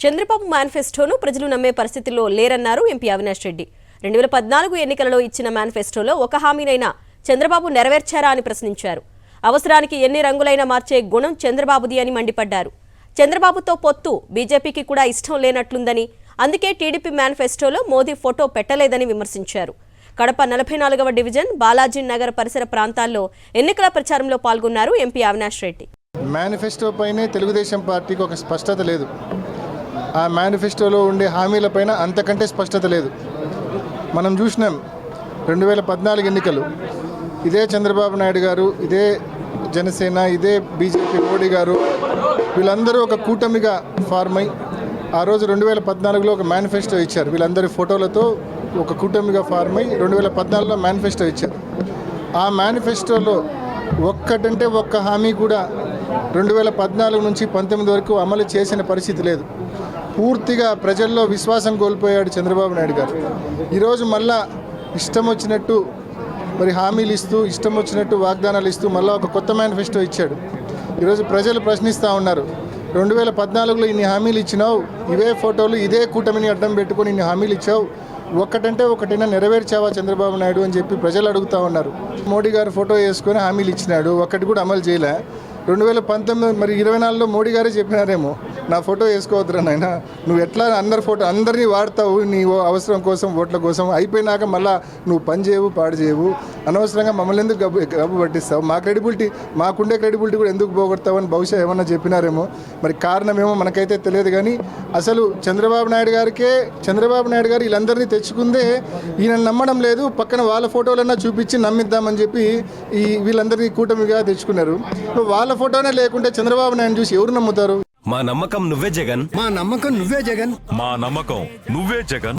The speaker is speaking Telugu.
చంద్రబాబు మేనిఫెస్టోను ప్రజలు నమ్మే పరిస్థితిలో లేరన్నారు ఎంపీ అవినాష్ రెడ్డి. 2014 ఎన్నికలలో ఇచ్చిన మేనిఫెస్టోలో ఒక హామీనైనా చంద్రబాబు నెరవేర్చారా అని ప్రశ్నించారు. అవసరానికి ఎన్ని రంగులైనా మార్చే గుణం చంద్రబాబుది అని మండిపడ్డారు. చంద్రబాబుతో పొత్తు బీజేపీకి కూడా ఇష్టం లేనట్లుందని, అందుకే టీడీపీ మేనిఫెస్టోలో మోదీ ఫోటో పెట్టలేదని విమర్శించారు. కడప 44వ డివిజన్ బాలాజీ నగర్ పరిసర ప్రాంతాల్లో ఎన్నికల ప్రచారంలో పాల్గొన్నారు ఎంపీ అవినాష్ రెడ్డి. మేనిఫెస్టో పైనే తెలుగుదేశం పార్టీకి ఒక స్పష్టత లేదు. ఆ మేనిఫెస్టోలో ఉండే హామీలపైన అంతకంటే స్పష్టత లేదు. మనం చూసినాం 2014 ఎన్నికలు, ఇదే చంద్రబాబు నాయుడు గారు, ఇదే జనసేన, ఇదే బీజేపీ మోడీ గారు వీళ్ళందరూ ఒక కూటమిగా ఫార్మ్ అయి ఆ రోజు 2014లో ఒక మేనిఫెస్టో ఇచ్చారు. వీళ్ళందరి ఫోటోలతో ఒక కూటమిగా ఫార్మ్ అయి 2014లో మేనిఫెస్టో ఇచ్చారు. ఆ మేనిఫెస్టోలో ఒక్కటంటే ఒక్క హామీ కూడా 2014 నుంచి 19 వరకు అమలు చేసిన పరిస్థితి లేదు. పూర్తిగా ప్రజల్లో విశ్వాసం కోల్పోయాడు చంద్రబాబు నాయుడు గారు. ఈరోజు మళ్ళా ఇష్టం వచ్చినట్టు మరి హామీలు ఇస్తూ, ఇష్టం వచ్చినట్టు వాగ్దానాలు ఇస్తూ మళ్ళీ ఒక కొత్త మేనిఫెస్టో ఇచ్చాడు. ఈరోజు ప్రజలు ప్రశ్నిస్తూ ఉన్నారు, 2014లో ఇన్ని హామీలు ఇచ్చినావు, ఇవే ఫోటోలు ఇదే కూటమిని అడ్డం పెట్టుకొని ఇన్ని హామీలు ఇచ్చావు, ఒక్కటంటే ఒకటైనా నెరవేర్చావా చంద్రబాబు నాయుడు అని చెప్పి ప్రజలు అడుగుతూ ఉన్నారు. మోడీ గారు ఫోటో వేసుకొని హామీలు ఇచ్చినాడు, ఒక్కటి కూడా అమలు చేయలే. 2019 మరి 24లో మోడీ గారే చెప్పినారేమో, నా ఫోటో వేసుకోవద్దురా నాయన, నువ్వు ఎట్లా అందరినీ వాడతావు నీ అవసరం కోసం, ఓట్ల కోసం, అయిపోయినాక మళ్ళీ నువ్వు పని చేయవు, పాడు చేయవు, అనవసరంగా మమ్మల్ని ఎందుకు గబ్బు పట్టిస్తావు, మా క్రెడిబిలిటీ, మాకుండే క్రెడిబిలిటీ కూడా ఎందుకు పోగొడతావు అని బహుశా ఏమన్నా చెప్పినారేమో. మరి కారణమేమో మనకైతే తెలియదు. కానీ అసలు చంద్రబాబు నాయుడు గారు వీళ్ళందరినీ తెచ్చుకుందే ఈయన నమ్మడం లేదు. పక్కన వాళ్ళ ఫోటోలన్నా చూపించి నమ్మిద్దామని చెప్పి వీళ్ళందరినీ కూటమిగా తెచ్చుకున్నారు. వాళ్ళ ఫోటోనే లేకుంటే చంద్రబాబు నాయుడు చూసి ఎవరు నమ్ముతారు? మా నమ్మకం నువ్వే జగన్, మా నమ్మకం నువ్వే జగన్, మా నమ్మకం నువ్వే జగన్.